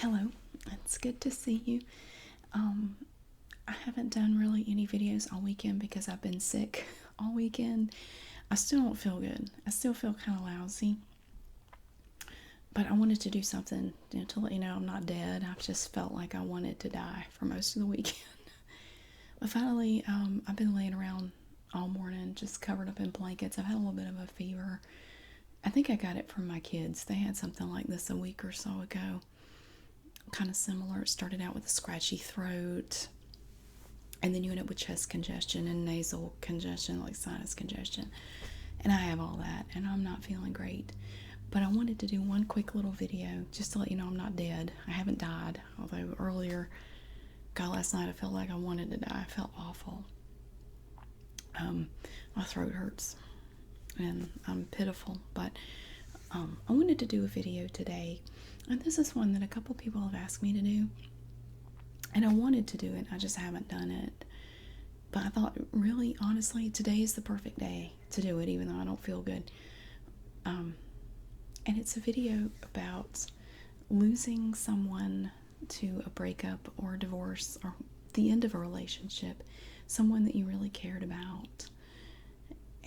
Hello, it's good to see you. Um, I haven't done really any videos all weekend because I've been sick all weekend. I still don't feel good. I still feel kind of lousy. But I wanted to do something, to let you know I'm not dead. I've just felt like I wanted to die for most of the weekend. But finally, I've been laying around all morning, just covered up in blankets. I've had a little bit of a fever. I think I got it from my kids. They had something like this a week or so ago. Kind of similar. It started out with a scratchy throat, and then you end up with chest congestion and nasal congestion, like sinus congestion. And I have all that, and I'm not feeling great. But I wanted to do one quick little video just to let you know I'm not dead. I haven't died, although earlier, God, last night I felt like I wanted to die. I felt awful. My throat hurts, and I'm pitiful, but I wanted to do a video today, and this is one that a couple people have asked me to do, and I wanted to do it, I just haven't done it. But I thought, really, honestly, today is the perfect day to do it, even though I don't feel good. And it's a video about losing someone to a breakup or a divorce or the end of a relationship, someone that you really cared about,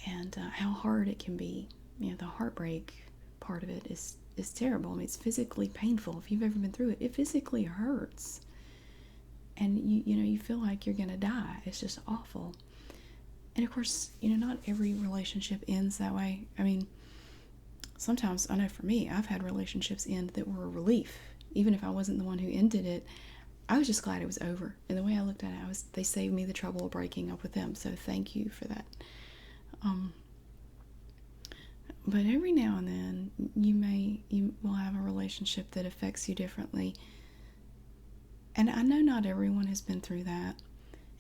and how hard it can be. The heartbreak part of it is terrible. I mean, it's physically painful. If you've ever been through it, it physically hurts, and you feel like you're gonna die. It's just awful. And of course, not every relationship ends that way. I mean, sometimes, I know for me, I've had relationships end that were a relief. Even if I wasn't the one who ended it, I was just glad it was over. And the way I looked at it, they saved me the trouble of breaking up with them. So thank you for that. But every now and then, you will have a relationship that affects you differently. And I know not everyone has been through that.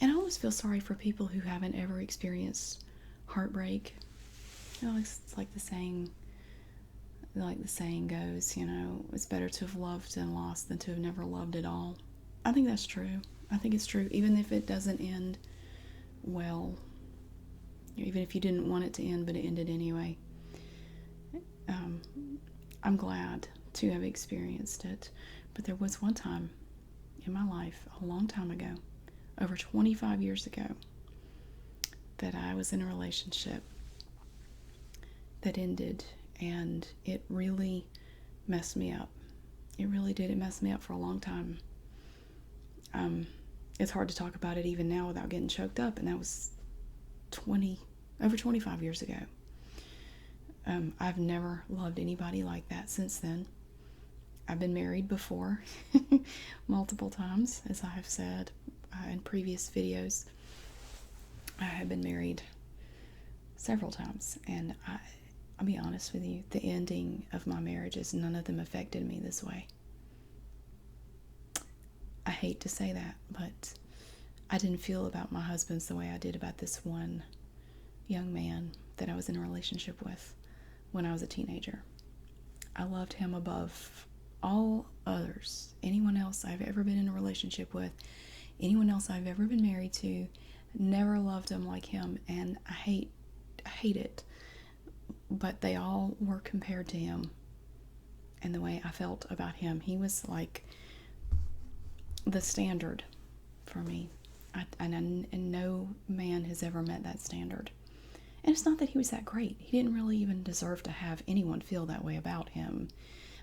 And I always feel sorry for people who haven't ever experienced heartbreak. It's like the saying goes, it's better to have loved and lost than to have never loved at all. I think that's true. I think it's true, even if it doesn't end well. Even if you didn't want it to end, but it ended anyway. I'm glad to have experienced it. But there was one time in my life, a long time ago, over 25 years ago, that I was in a relationship that ended, and it really messed me up. It really did. It messed me up for a long time. It's hard to talk about it even now without getting choked up, and that was over 25 years ago. I've never loved anybody like that since then. I've been married before, multiple times, as I have said in previous videos. I have been married several times, and I'll be honest with you, the ending of my marriages, none of them affected me this way. I hate to say that, but I didn't feel about my husbands the way I did about this one young man that I was in a relationship with when I was a teenager. I loved him above all others. Anyone else I've ever been in a relationship with, anyone else I've ever been married to, never loved him like him, and I hate it. But they all were compared to him, and the way I felt about him. He was like the standard for me. And no man has ever met that standard. And it's not that he was that great. He didn't really even deserve to have anyone feel that way about him.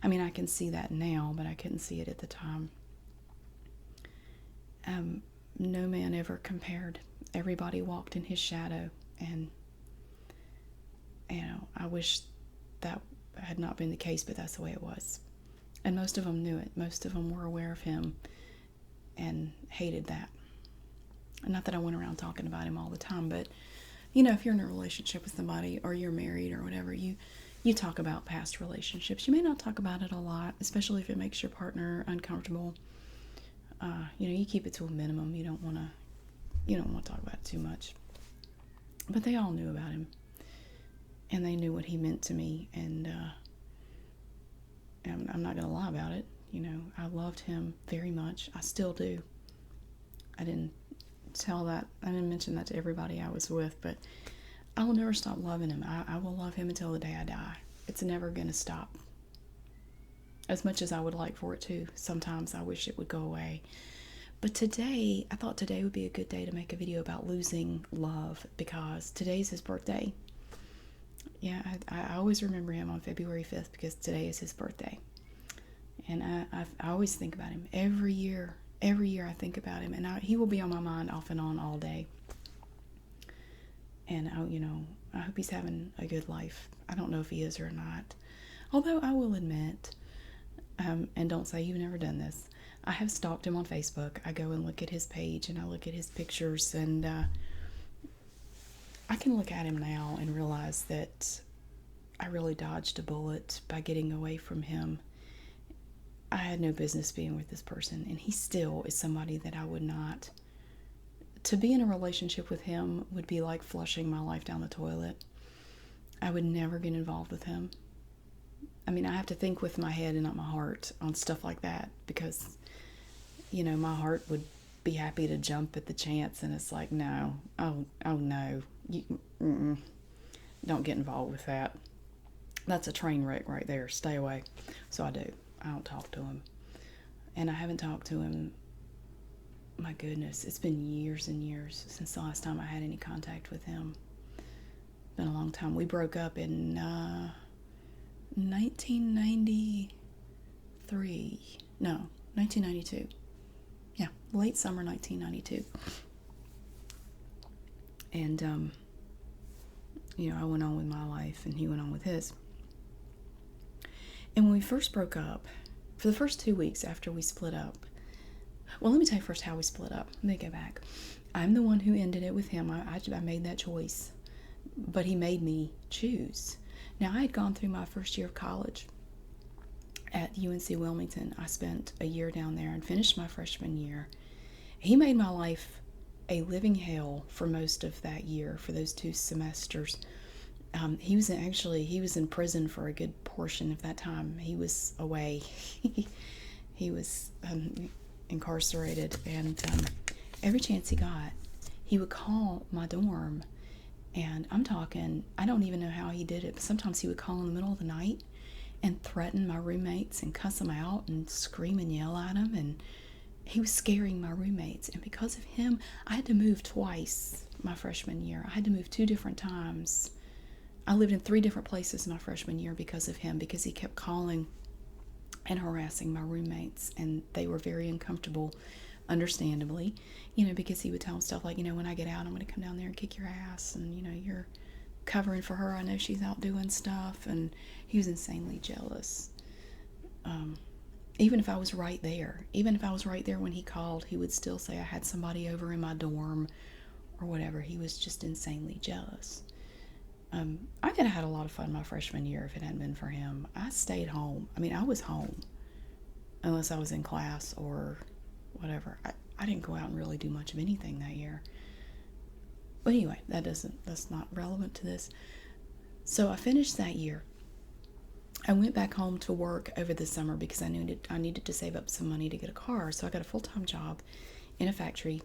I mean, I can see that now, but I couldn't see it at the time. No man ever compared. Everybody walked in his shadow, and I wish that had not been the case, but that's the way it was. And most of them knew it. Most of them were aware of him and hated that. And not that I went around talking about him all the time, but if you're in a relationship with somebody, or you're married or whatever, you talk about past relationships. You may not talk about it a lot, especially if it makes your partner uncomfortable. You keep it to a minimum. You don't want to talk about it too much. But they all knew about him, and they knew what he meant to me, and I'm not going to lie about it. I loved him very much. I still do. I didn't mention that to everybody I was with, but I will never stop loving him. I will love him until the day I die. It's never going to stop. as much as I would like for it to. Sometimes I wish it would go away. But today, I thought today would be a good day to make a video about losing love, because today's his birthday. Yeah, I always remember him on February 5th because today is his birthday. And I always think about him every year. Every year I think about him, and he will be on my mind off and on all day. And I hope he's having a good life. I don't know if he is or not. Although I will admit, and don't say you've never done this, I have stalked him on Facebook. I go and look at his page and I look at his pictures, and I can look at him now and realize that I really dodged a bullet by getting away from him. I had no business being with this person, and he still is somebody that I would not. To be in a relationship with him would be like flushing my life down the toilet. I would never get involved with him. I mean, I have to think with my head and not my heart on stuff like that, because, my heart would be happy to jump at the chance, and it's like, no, oh no, don't get involved with that. That's a train wreck right there. Stay away. So I do. I don't talk to him. And I haven't talked to him, my goodness, it's been years and years since the last time I had any contact with him. It's been a long time. We broke up in 1993. No, 1992. Yeah, late summer 1992. And, I went on with my life and he went on with his. And when we first broke up, for the first 2 weeks after we split up, well, let me tell you first how we split up. Let me go back. I'm the one who ended it with him. I made that choice, but he made me choose. Now, I had gone through my first year of college at UNC Wilmington. I spent a year down there and finished my freshman year. He made my life a living hell for most of that year, for those 2 semesters. He was in prison for a good portion of that time. He was away. He was incarcerated, and every chance he got, he would call my dorm, and I'm talking, I don't even know how he did it, but sometimes he would call in the middle of the night and threaten my roommates and cuss them out and scream and yell at them, and he was scaring my roommates. And because of him, I had to move twice my freshman year. I had to move 2 different times. I lived in 3 different places my freshman year because of him, because he kept calling and harassing my roommates, and they were very uncomfortable, understandably, because he would tell them stuff like, when I get out, I'm going to come down there and kick your ass, and, you're covering for her. I know she's out doing stuff. And he was insanely jealous. Even if I was right there when he called, he would still say I had somebody over in my dorm or whatever. He was just insanely jealous. I could have had a lot of fun my freshman year if it hadn't been for him. I stayed home. I mean, I was home unless I was in class or whatever. I didn't go out and really do much of anything that year. But anyway, that's not relevant to this. So I finished that year. I went back home to work over the summer because I needed to save up some money to get a car. So I got a full-time job in a factory.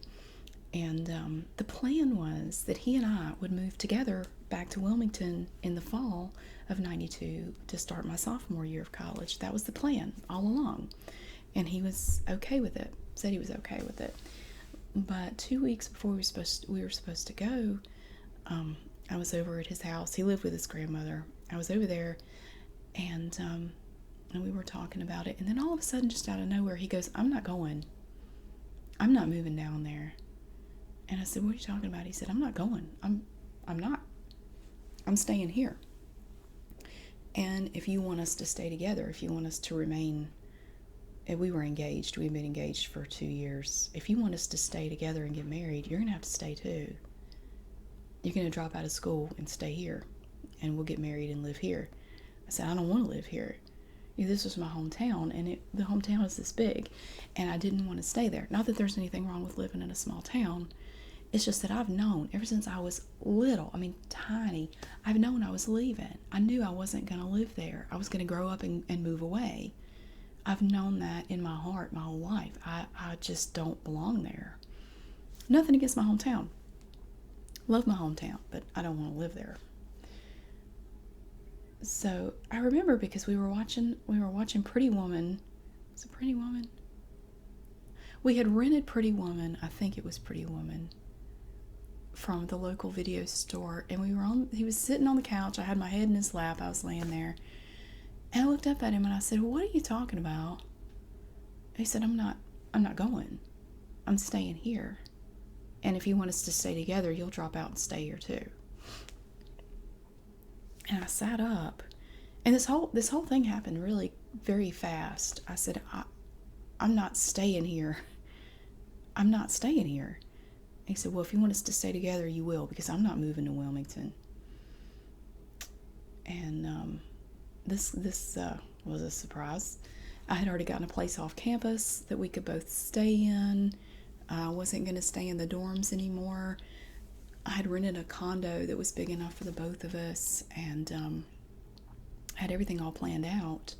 And the plan was that he and I would move together back to Wilmington in the fall of 92 to start my sophomore year of college. That was the plan all along. And he was okay with it, said he was okay with it. But 2 weeks before we were supposed to go, I was over at his house. He lived with his grandmother. I was over there, and we were talking about it. And then all of a sudden, just out of nowhere, he goes, "I'm not going. I'm not moving down there." And I said, "What are you talking about?" He said, "I'm not going. I'm not. I'm staying here. And if you want us to stay together, if you want us to remain," and we were engaged. We had been engaged for 2 years. "If you want us to stay together and get married, you're going to have to stay too. You're going to drop out of school and stay here, and we'll get married and live here." I said, "I don't want to live here. This was my hometown, and the hometown is this big, and I didn't want to stay there. Not that there's anything wrong with living in a small town. It's just that I've known ever since I was little, I mean tiny, I've known I was leaving. I knew I wasn't going to live there. I was going to grow up and move away. I've known that in my heart my whole life. I just don't belong there. Nothing against my hometown. Love my hometown, but I don't want to live there." So I remember because we were watching Pretty Woman. Was it Pretty Woman? We had rented Pretty Woman. I think it was Pretty Woman from the local video store, and he was sitting on the couch. I had my head in his lap. I was laying there, and I looked up at him and I said, "What are you talking about?" And he said, I'm not going. I'm staying here. And if you want us to stay together, you'll drop out and stay here too." And I sat up, and this whole thing happened really very fast. I said, I'm not staying here. I'm not staying here. He said, "Well, if you want us to stay together, you will, because I'm not moving to Wilmington." And this was a surprise. I had already gotten a place off campus that we could both stay in. I wasn't going to stay in the dorms anymore. I had rented a condo that was big enough for the both of us, and had everything all planned out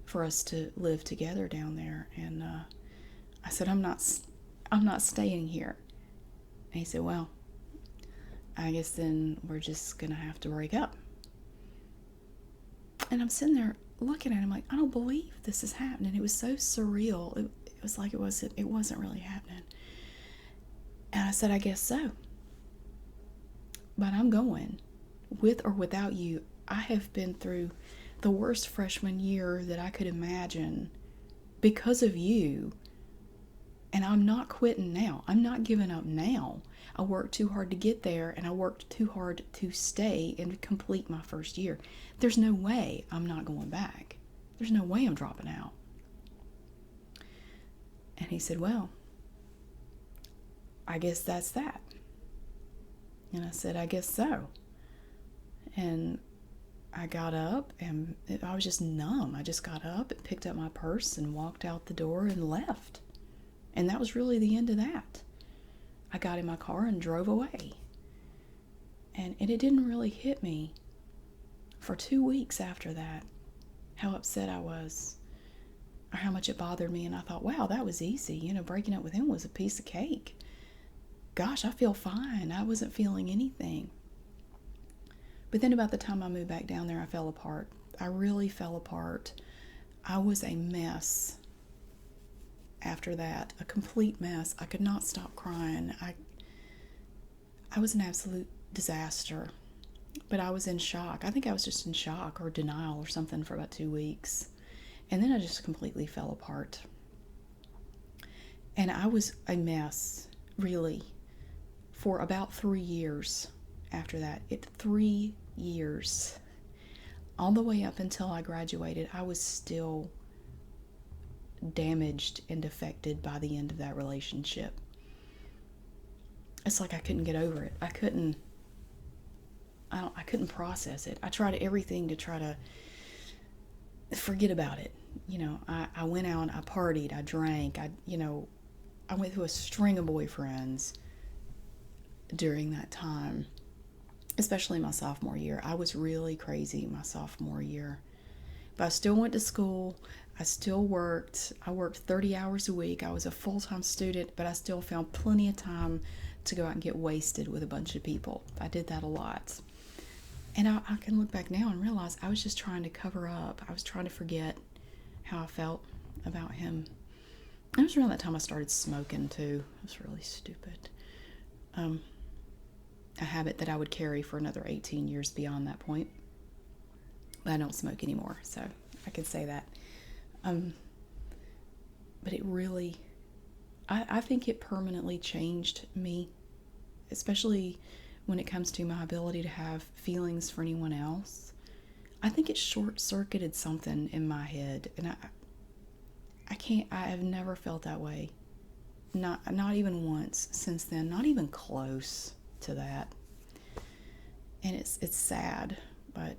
for us to live together down there. And I said, I'm not staying here." And he said, "Well, I guess then we're just going to have to break up." And I'm sitting there looking at him like, I don't believe this is happening. It was so surreal. It was like it wasn't really happening. And I said, "I guess so. But I'm going. With or without you, I have been through the worst freshman year that I could imagine because of you. And I'm not quitting now. I'm not giving up now. I worked too hard to get there, and I worked too hard to stay and complete my first year. There's no way I'm not going back. There's no way I'm dropping out." And he said, "Well, I guess that's that." And I said, "I guess so." And I got up, and I was just numb. I just got up and picked up my purse and walked out the door and left. And that was really the end of that. I got in my car and drove away. And it didn't really hit me for 2 weeks after that how upset I was, or how much it bothered me. And I thought, wow, that was easy. Breaking up with him was a piece of cake. Gosh, I feel fine. I wasn't feeling anything. But then about the time I moved back down there, I fell apart. I really fell apart. I was a mess after that, a complete mess. I could not stop crying. I was an absolute disaster. But I was in shock. I think I was just in shock or denial or something for about 2 weeks. And then I just completely fell apart. And I was a mess, really, for about 3 years after that. 3 years. All the way up until I graduated, I was still damaged and affected by the end of that relationship. It's like I couldn't get over it. I couldn't process it. I tried everything to try to forget about it. I went out, I partied, I drank, I went through a string of boyfriends during that time, especially my sophomore year. I was really crazy my sophomore year. But I still went to school. I still worked. I worked 30 hours a week. I was a full-time student, but I still found plenty of time to go out and get wasted with a bunch of people. I did that a lot. And I can look back now and realize I was just trying to cover up. I was trying to forget how I felt about him. It was around that time I started smoking too. It was really stupid. A habit that I would carry for another 18 years beyond that point. But I don't smoke anymore, so I can say that. But it really, I think it permanently changed me, especially when it comes to my ability to have feelings for anyone else. I think it short-circuited something in my head, and I have never felt that way. Not even once since then, not even close to that. And it's sad, but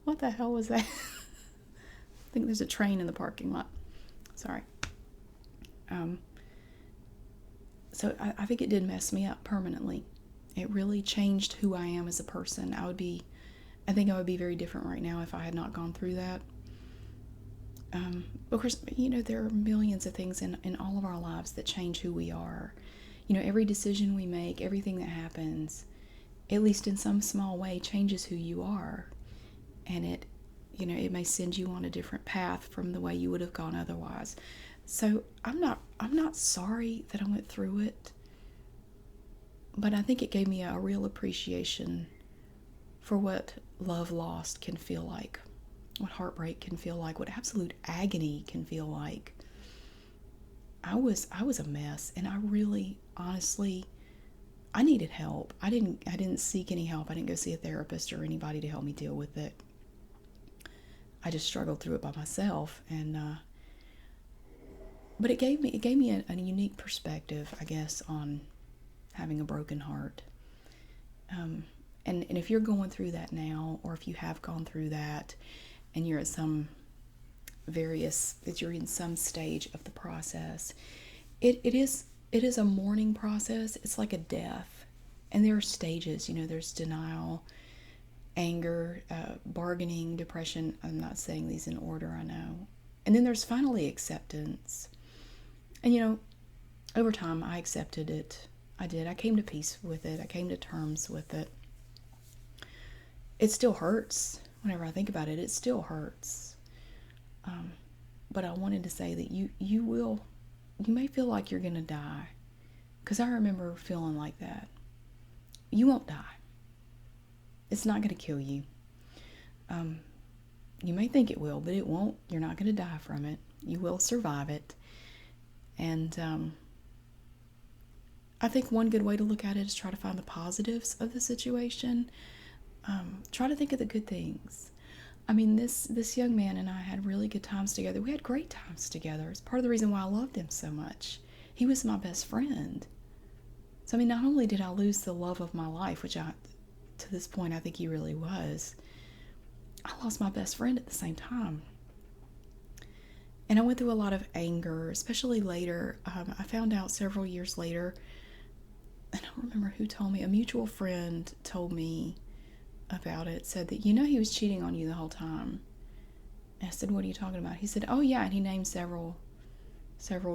what the hell was that? I think there's a train in the parking lot. Sorry. So I think it did mess me up permanently. It really changed who I am as a person. I think I would be very different right now if I had not gone through that. Of course, there are millions of things in all of our lives that change who we are. Every decision we make, everything that happens, at least in some small way, changes who you are. And it may send you on a different path from the way you would have gone otherwise. So I'm not sorry that I went through it, but I think it gave me a real appreciation for what love lost can feel like, what heartbreak can feel like, what absolute agony can feel like. I was a mess, and I really, honestly, I needed help. I didn't seek any help. I didn't go see a therapist or anybody to help me deal with it. I just struggled through it by myself, and but it gave me a unique perspective, I guess, on having a broken heart. And if you're going through that now, or if you have gone through that, and you're at that you're in some stage of the process, it is a mourning process. It's like a death, and there are stages. There's denial, anger, bargaining, depression. I'm not saying these in order, I know. And then there's finally acceptance. And over time, I accepted it. I did. I came to peace with it. I came to terms with it. It still hurts. Whenever I think about it, it still hurts. But I wanted to say that you may feel like you're going to die. Because I remember feeling like that. You won't die. It's not going to kill you. You may think it will, but it won't. You're not going to die from it. You will survive it. And I think one good way to look at it is try to find the positives of the situation. Try to think of the good things. I mean, this young man and I had really good times together. We had great times together. It's part of the reason why I loved him so much. He was my best friend. So, I mean, not only did I lose the love of my life, which to this point, I think he really was, I lost my best friend at the same time. And I went through a lot of anger, especially later. I found out several years later, and I don't remember who told me, a mutual friend told me about it, said that, he was cheating on you the whole time. And I said, what are you talking about? He said, oh yeah, and he named several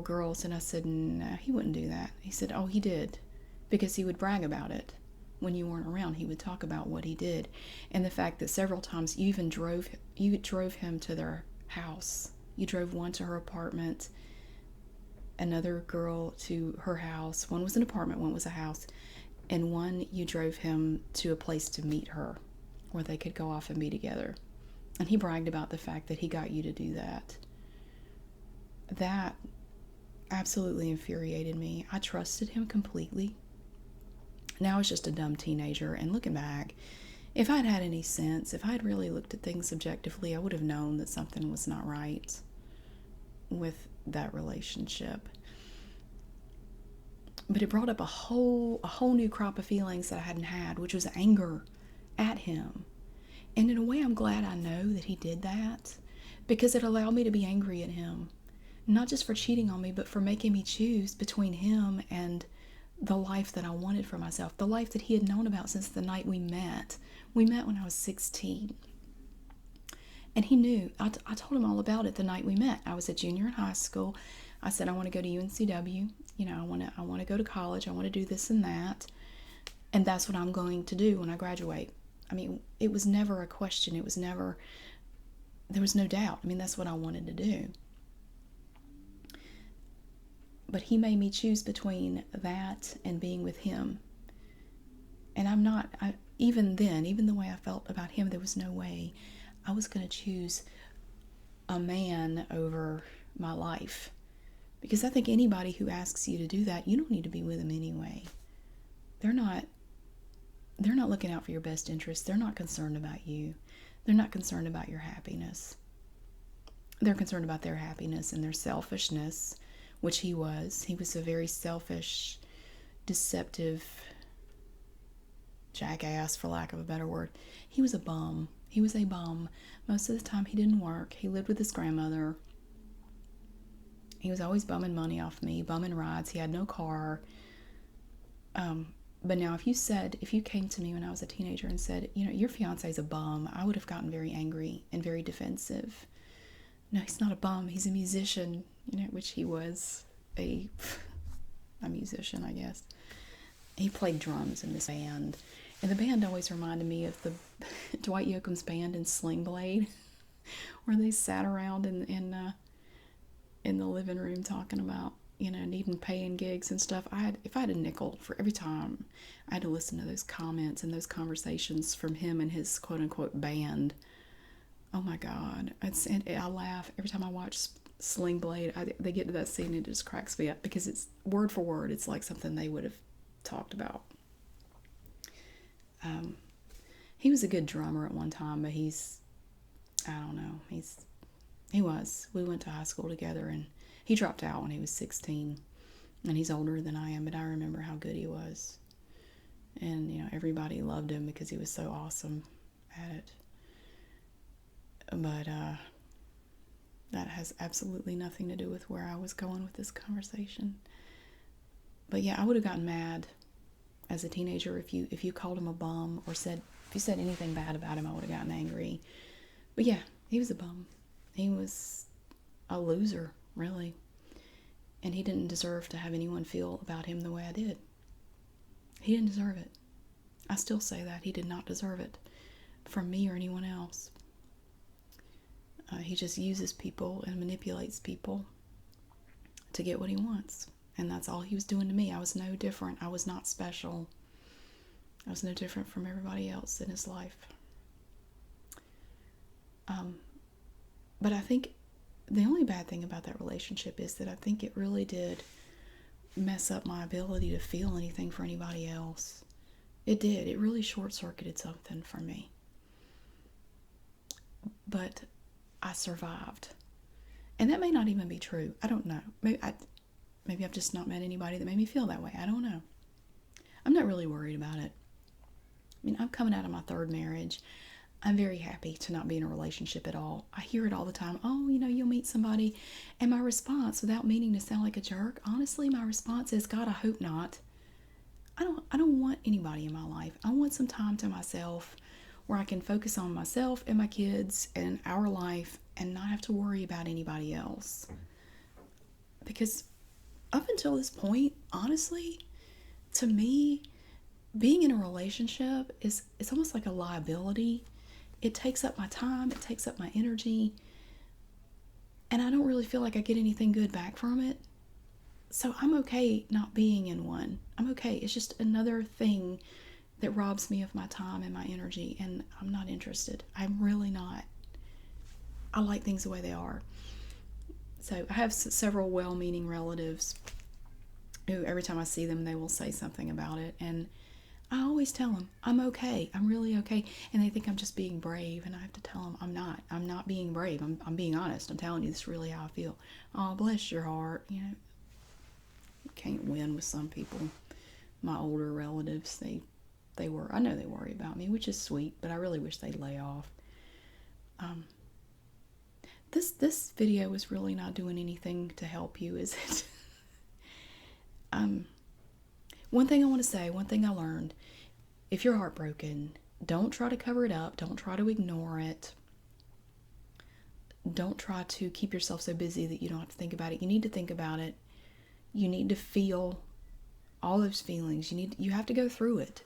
girls. And I said, no, he wouldn't do that. He said, oh, he did, because he would brag about it. When you weren't around, he would talk about what he did, and the fact that several times you even drove him to their house. You drove one to her apartment, another girl to her house. One was an apartment, one was a house, and one you drove him to a place to meet her where they could go off and be together. And he bragged about the fact that he got you to do that. That absolutely infuriated me. I trusted him completely. Now I was just a dumb teenager, and looking back, if I'd had any sense, if I'd really looked at things objectively, I would have known that something was not right with that relationship. But it brought up a whole new crop of feelings that I hadn't had, which was anger at him. And in a way, I'm glad I know that he did that, because it allowed me to be angry at him, not just for cheating on me, but for making me choose between him and the life that I wanted for myself, the life that he had known about since the night we met. We met when I was 16. And he knew. I told him all about it the night we met. I was a junior in high school. I said, I want to go to UNCW. I want to go to college. I want to do this and that. And that's what I'm going to do when I graduate. I mean, it was never a question. There was no doubt. I mean, that's what I wanted to do. But he made me choose between that and being with him. And even the way I felt about him, there was no way I was going to choose a man over my life. Because I think anybody who asks you to do that, you don't need to be with them anyway. They're not looking out for your best interest. They're not concerned about you. They're not concerned about your happiness. They're concerned about their happiness and their selfishness, which he was. He was a very selfish, deceptive jackass, for lack of a better word. He was a bum. Most of the time he didn't work. He lived with his grandmother. He was always bumming money off me, bumming rides. He had no car. But now if you came to me when I was a teenager and said, your fiance's a bum, I would have gotten very angry and very defensive. No, he's not a bum. He's a musician, which he was a musician, I guess. He played drums in this band. And the band always reminded me of the Dwight Yoakam's band in Sling Blade, where they sat around in the living room talking about, needing paying gigs and stuff. If I had a nickel for every time I had to listen to those comments and those conversations from him and his quote unquote band. Oh my God. I laugh every time I watch Sling Blade. They get to that scene and it just cracks me up because it's word for word. It's like something they would have talked about. He was a good drummer at one time, but I don't know. We went to high school together, and he dropped out when he was 16, and he's older than I am, but I remember how good he was. And, everybody loved him because he was so awesome at it. But, that has absolutely nothing to do with where I was going with this conversation. But yeah, I would have gotten mad as a teenager if you called him a bum or if you said anything bad about him. I would have gotten angry. But yeah, he was a bum. He was a loser, really. And he didn't deserve to have anyone feel about him the way I did. He didn't deserve it. I still say that. He did not deserve it from me or anyone else. He just uses people and manipulates people to get what he wants. And that's all he was doing to me. I was no different. I was not special. I was no different from everybody else in his life. But I think the only bad thing about that relationship is that I think it really did mess up my ability to feel anything for anybody else. It did. It really short-circuited something for me. But I survived. And that may not even be true. I don't know. Maybe I've just not met anybody that made me feel that way. I don't know. I'm not really worried about it. I mean, I'm coming out of my third marriage. I'm very happy to not be in a relationship at all. I hear it all the time. Oh, you'll meet somebody. And my response, without meaning to sound like a jerk, honestly, my response is, God, I hope not. I don't want anybody in my life. I want some time to myself where I can focus on myself and my kids and our life and not have to worry about anybody else. Because up until this point, honestly, to me, being in a relationship it's almost like a liability. It takes up my time, it takes up my energy, and I don't really feel like I get anything good back from it. So I'm okay not being in one. I'm okay. It's just another thing that robs me of my time and my energy, and I'm not interested. I'm really not. I like things the way they are. So I have several well-meaning relatives who every time I see them, they will say something about it, and I always tell them, I'm okay. I'm really okay. And they think I'm just being brave, and I have to tell them I'm not. I'm not being brave. I'm being honest. I'm telling you, this is really how I feel. Oh, bless your heart. You can't win with some people. My older relatives, I know they worry about me, which is sweet, but I really wish they'd lay off. This video is really not doing anything to help you, is it? One thing I want to say, one thing I learned, if you're heartbroken, don't try to cover it up. Don't try to ignore it. Don't try to keep yourself so busy that you don't have to think about it. You need to think about it. You need to feel all those feelings. You have to go through it.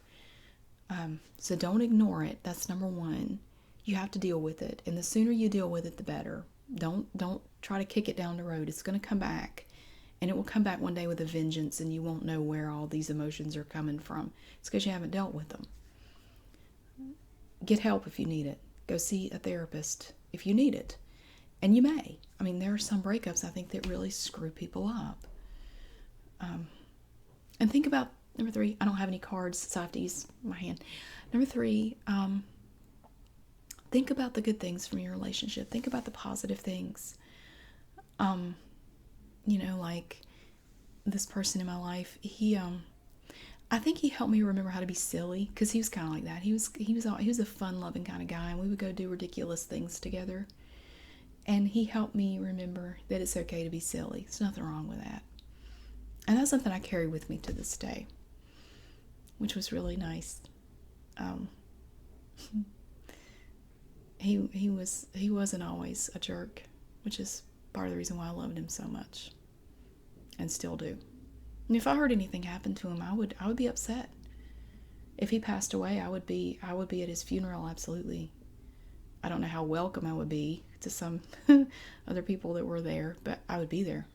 So don't ignore it. That's number one. You have to deal with it. And the sooner you deal with it, the better. Don't try to kick it down the road. It's going to come back. And it will come back one day with a vengeance, and you won't know where all these emotions are coming from. It's because you haven't dealt with them. Get help if you need it. Go see a therapist if you need it. And you may. I mean, there are some breakups, I think, that really screw people up. And think about, number 3, I don't have any cards, so I have to use my hand. Number 3, think about the good things from your relationship. Think about the positive things. Like this person in my life, I think he helped me remember how to be silly, because he was kind of like that. He was a fun-loving kind of guy, and we would go do ridiculous things together. And he helped me remember that it's okay to be silly. There's nothing wrong with that. And that's something I carry with me to this day, which was really nice. He wasn't always a jerk, which is part of the reason why I loved him so much, and still do. And if I heard anything happen to him, I would be upset. If he passed away, I would be at his funeral, absolutely. I don't know how welcome I would be to some other people that were there, but I would be there.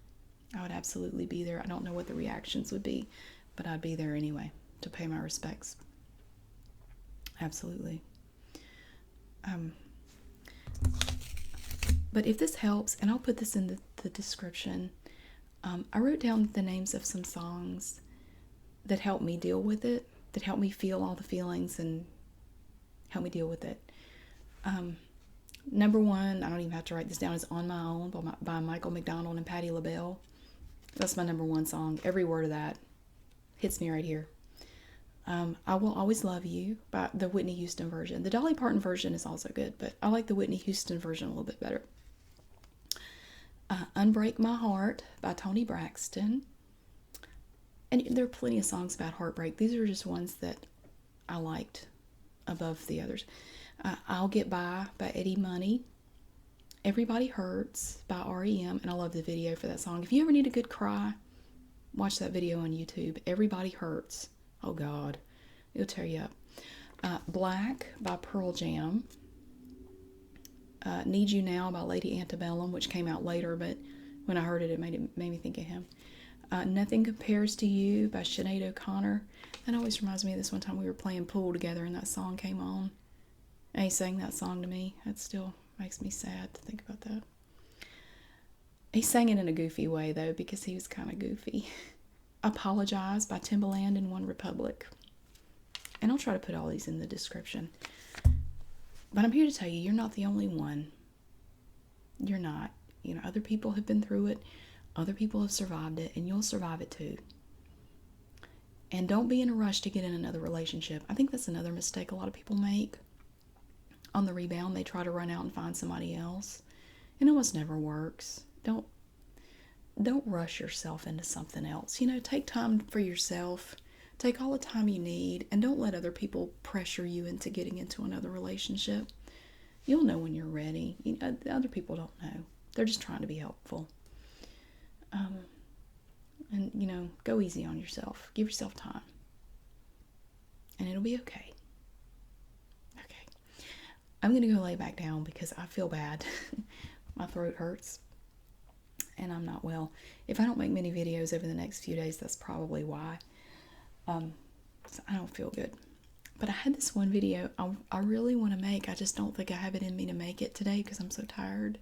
I would absolutely be there. I don't know what the reactions would be, but I'd be there anyway to pay my respects. Absolutely. Um, but if this helps, and I'll put this in the description, I wrote down the names of some songs that helped me deal with it, that helped me feel all the feelings and help me deal with it. Number one, I don't even have to write this down, is On My Own by Michael McDonald and Patti LaBelle. That's my number one song. Every word of that hits me right here. I Will Always Love You by the Whitney Houston version. The Dolly Parton version is also good, but I like the Whitney Houston version a little bit better. Unbreak My Heart by Toni Braxton. And there are plenty of songs about heartbreak. These are just ones that I liked above the others. I'll Get By Eddie Money. Everybody Hurts by R.E.M. And I love the video for that song. If you ever need a good cry, watch that video on YouTube. Everybody Hurts. Oh God, it'll tear you up. Black by Pearl Jam. Need You Now by Lady Antebellum, which came out later, but when I heard it, it made me think of him. Nothing Compares to You by Sinead O'Connor. That always reminds me of this one time we were playing pool together and that song came on. And he sang that song to me. That still makes me sad to think about that. He sang it in a goofy way, though, because he was kind of goofy. Apologize by Timbaland and OneRepublic. And I'll try to put all these in the description. But I'm here to tell you, you're not the only one. You're not. You know, other people have been through it. Other people have survived it, and you'll survive it too. And don't be in a rush to get in another relationship. I think that's another mistake a lot of people make. On the rebound, they try to run out and find somebody else. It almost never works. Don't rush yourself into something else. You know, take time for yourself. Take all the time you need, and don't let other people pressure you into getting into another relationship. You'll know when you're ready. You know, the other people don't know. They're just trying to be helpful. And, you know, go easy on yourself. Give yourself time. And it'll be okay. Okay. I'm going to go lay back down because I feel bad. My throat hurts. And I'm not well. If I don't make many videos over the next few days, that's probably why. So I don't feel good. But I had this one video I really want to make. I just don't think I have it in me to make it today because I'm so tired.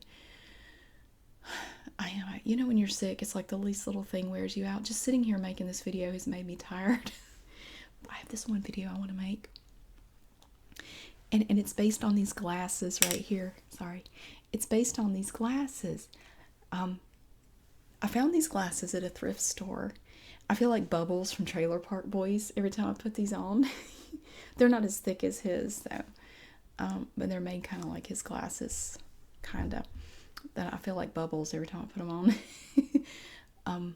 I am. You know when you're sick, it's like the least little thing wears you out. Just sitting here making this video has made me tired. I have this one video I want to make. And it's based on these glasses right here. Sorry. It's based on these glasses. I found these glasses at a thrift store. I feel like Bubbles from Trailer Park Boys every time I put these on. They're not as thick as his, though. But they're made kind of like his glasses. Kind of. That I feel like Bubbles every time I put them on.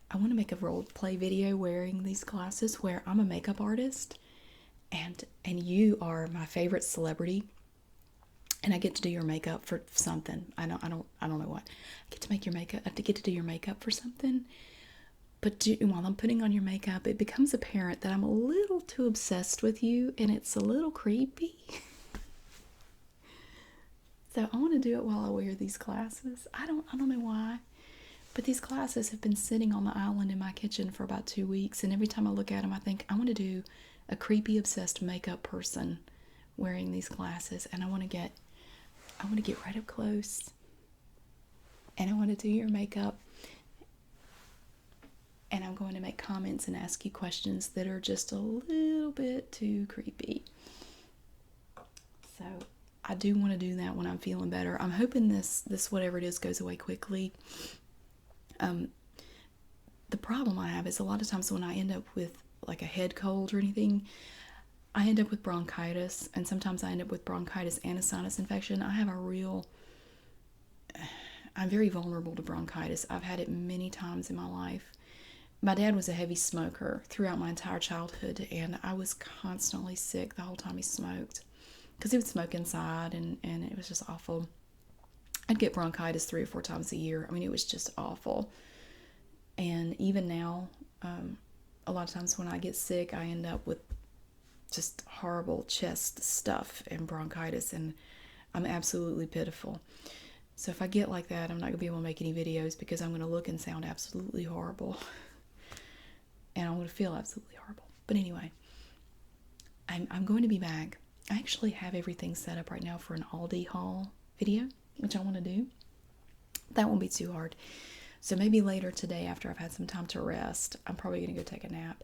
I want to make a role play video wearing these glasses where I'm a makeup artist and you are my favorite celebrity and I get to do your makeup for something. I don't know what. I get to make your makeup. I get to do your makeup for something. But while I'm putting on your makeup, it becomes apparent that I'm a little too obsessed with you and it's a little creepy. So I want to do it while I wear these glasses. I don't know why. But these glasses have been sitting on the island in my kitchen for about 2 weeks. And every time I look at them, I think I want to do a creepy, obsessed makeup person wearing these glasses. And I want to get right up close. And I want to do your makeup. And I'm going to make comments and ask you questions that are just a little bit too creepy. So I do want to do that when I'm feeling better. I'm hoping this whatever it is goes away quickly. The problem I have is a lot of times when I end up with like a head cold or anything, I end up with bronchitis, and sometimes I end up with bronchitis and a sinus infection. I'm very vulnerable to bronchitis. I've had it many times in my life. My dad was a heavy smoker throughout my entire childhood, and I was constantly sick the whole time he smoked. Because he would smoke inside, and it was just awful. I'd get bronchitis 3 or 4 times a year. I mean, it was just awful. And even now, a lot of times when I get sick, I end up with just horrible chest stuff and bronchitis, and I'm absolutely pitiful. So if I get like that, I'm not going to be able to make any videos because I'm going to look and sound absolutely horrible. And I'm going to feel absolutely horrible. But anyway, I'm going to be back. I actually have everything set up right now for an Aldi haul video, which I want to do. That won't be too hard. So maybe later today, after I've had some time to rest, I'm probably going to go take a nap.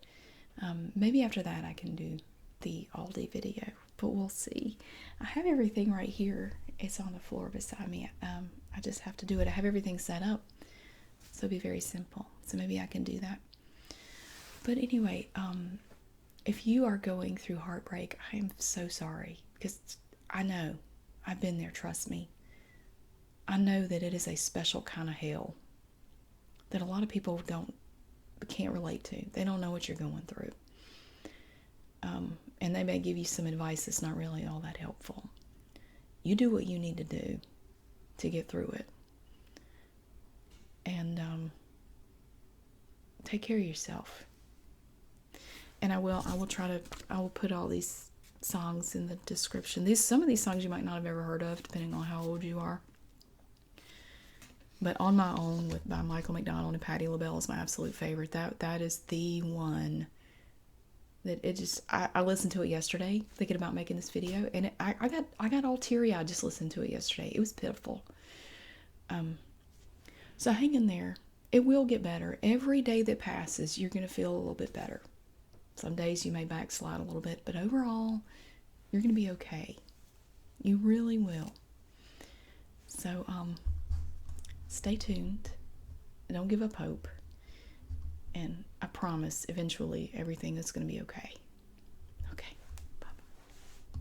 Maybe after that I can do the Aldi video, but we'll see. I have everything right here. It's on the floor beside me. I just have to do it. I have everything set up, so it'll be very simple. So maybe I can do that. But anyway, if you are going through heartbreak, I am so sorry, because I know, I've been there, trust me. I know that it is a special kind of hell that a lot of people can't relate to. They don't know what you're going through. And they may give you some advice that's not really all that helpful. You do what you need to do to get through it. And take care of yourself. And I will put all these songs in the description. Some of these songs you might not have ever heard of, depending on how old you are. But On My Own by Michael McDonald and Patti LaBelle is my absolute favorite. That is the one that I listened to it yesterday, thinking about making this video, and I got all teary-eyed just listening to it yesterday. It was pitiful. So hang in there. It will get better. Every day that passes, you're going to feel a little bit better. Some days you may backslide a little bit, but overall, you're going to be okay. You really will. So, stay tuned. Don't give up hope. And I promise eventually everything is going to be okay.